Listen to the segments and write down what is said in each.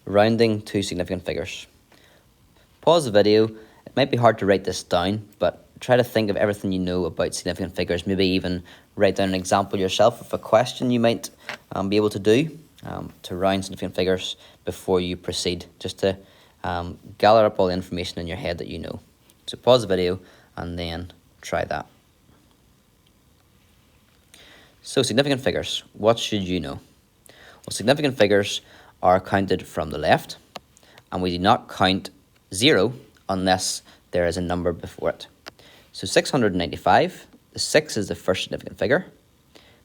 rounding to significant figures. Pause the video. It might be hard to write this down, but try to think of everything you know about significant figures. Maybe even write down an example yourself of a question you might be able to do to round significant figures before you proceed, just to gather up all the information in your head that you know. So pause the video and then try that. So significant figures, what should you know? Well, significant figures are counted from the left, and we do not count 0 unless there is a number before it. So 695, the 6 is the first significant figure,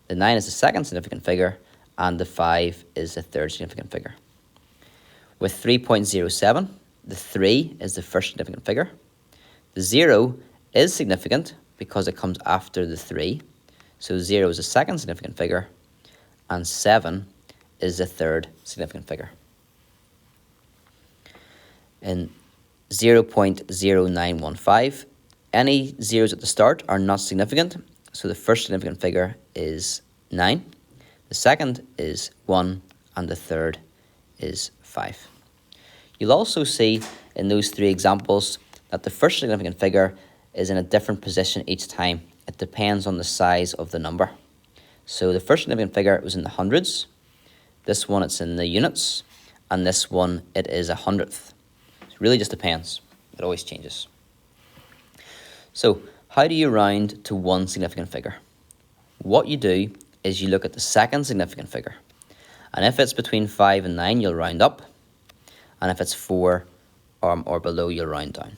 the 9 is the second significant figure, and the 5 is the third significant figure. With 3.07, the 3 is the first significant figure. The 0 is significant because it comes after the 3. So 0 is the second significant figure, and 7 is the third significant figure. In 0.0915, any zeros at the start are not significant, so the first significant figure is 9, the second is 1, and the third is 5. You'll also see in those three examples that the first significant figure is in a different position each time. It depends on the size of the number. So the first significant figure was in the hundreds, this one it's in the units, and this one it is a hundredth. It really just depends. It always changes. So how do you round to one significant figure? What you do is you look at the second significant figure. And if it's between 5 and 9, you'll round up. And if it's 4 or below, you'll round down.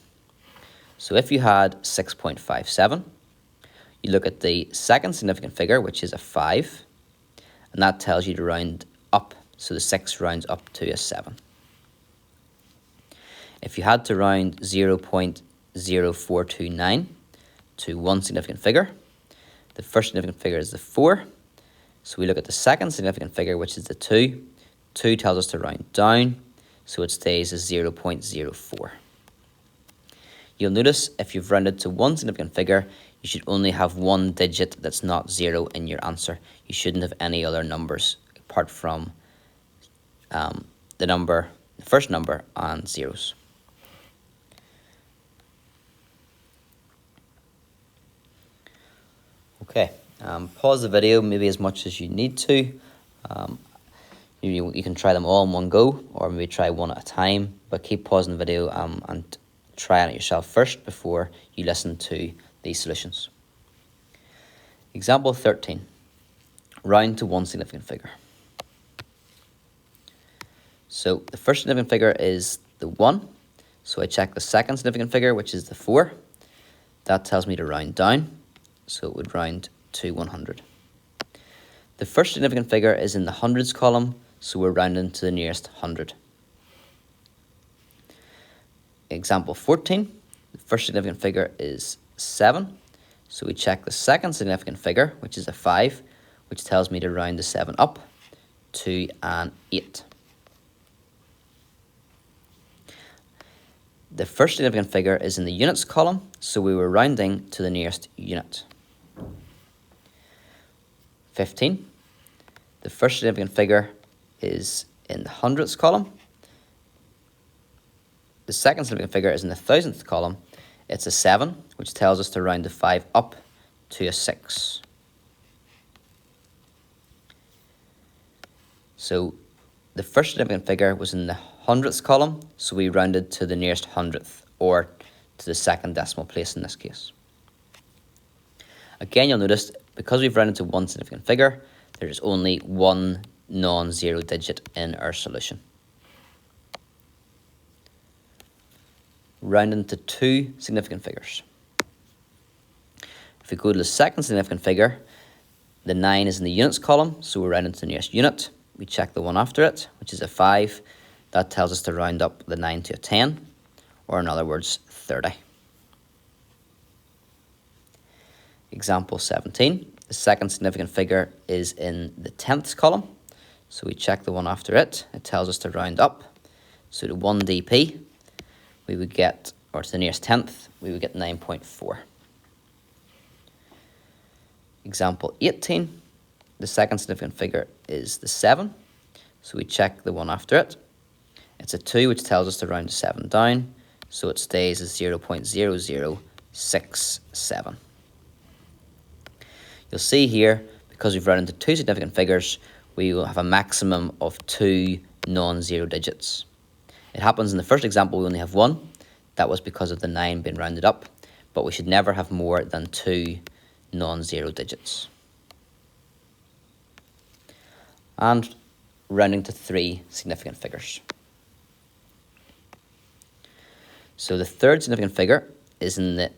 So if you had 6.57, you look at the second significant figure, which is a 5, and that tells you to round up. So the 6 rounds up to a 7. If you had to round 0.0429 to one significant figure, the first significant figure is the 4. So we look at the second significant figure, which is the 2. 2 tells us to round down, so it stays as 0.04. You'll notice if you've rounded to one significant figure, you should only have one digit that's not 0 in your answer. You shouldn't have any other numbers apart from the first number, and zeros. Okay, pause the video maybe as much as you need to. You can try them all in one go, or maybe try one at a time, but keep pausing the video and try it yourself first before you listen to these solutions. Example 13, round to one significant figure. So the first significant figure is the 1, so I check the second significant figure, which is the 4. That tells me to round down, so it would round to 100. The first significant figure is in the hundreds column, so we're rounding to the nearest 100. Example 14, the first significant figure is 7, so we check the second significant figure, which is a 5, which tells me to round the 7 up to an 8. The first significant figure is in the units column, so we were rounding to the nearest unit. 15. The first significant figure is in the hundredths column. The second significant figure is in the thousandth column. It's a 7, which tells us to round the 5 up to a 6. So the first significant figure was in the hundredths column, so we rounded to the nearest hundredth, or to the second decimal place in this case. Again, you'll notice, because we've rounded to one significant figure, there's only one non-zero digit in our solution. Rounding to two significant figures. If we go to the second significant figure, the 9 is in the units column, so we're rounding to the nearest unit. We check the one after it, which is a 5. That tells us to round up the 9 to a 10, or in other words, 30. Example 17. The second significant figure is in the tenths column, so we check the one after it. It tells us to round up. So to 1 dp, we would get, or to the nearest tenth, we would get 9.4. Example 18. The second significant figure is the 7, so we check the one after it. It's a 2, which tells us to round to 7 down, so it stays as 0.0067. You'll see here, because we've rounded to 2 significant figures, we will have a maximum of 2 non-zero digits. It happens in the first example we only have 1. That was because of the 9 being rounded up, but we should never have more than 2 non-zero digits. And rounding to 3 significant figures. So the third significant figure is in the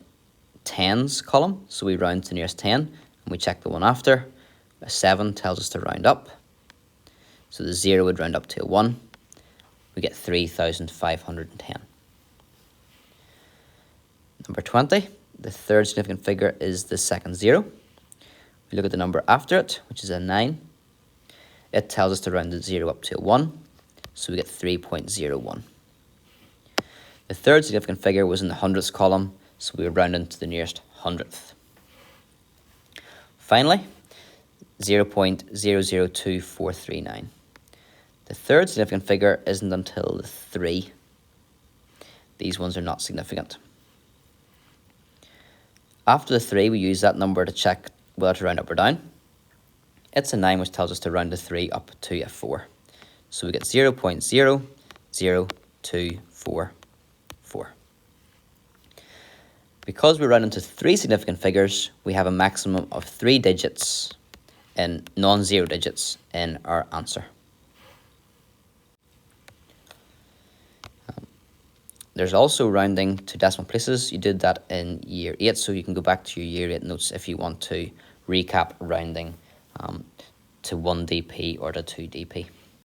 tens column, so we round to the nearest 10, and we check the one after. A 7 tells us to round up, so the 0 would round up to a 1. We get 3,510. Number 20, the third significant figure is the second 0. We look at the number after it, which is a 9. It tells us to round the 0 up to a 1, so we get 3.01. The third significant figure was in the hundredths column, so we were rounding to the nearest hundredth. Finally, 0.002439. The third significant figure isn't until the 3. These ones are not significant. After the 3, we use that number to check whether to round up or down. It's a 9, which tells us to round the 3 up to a 4. So we get 0.00244. Because we round into 3 significant figures, we have a maximum of 3 digits in non-zero digits in our answer. There's also rounding to decimal places. You did that in year 8, so you can go back to your year 8 notes if you want to recap rounding to 1 dp or to 2 dp.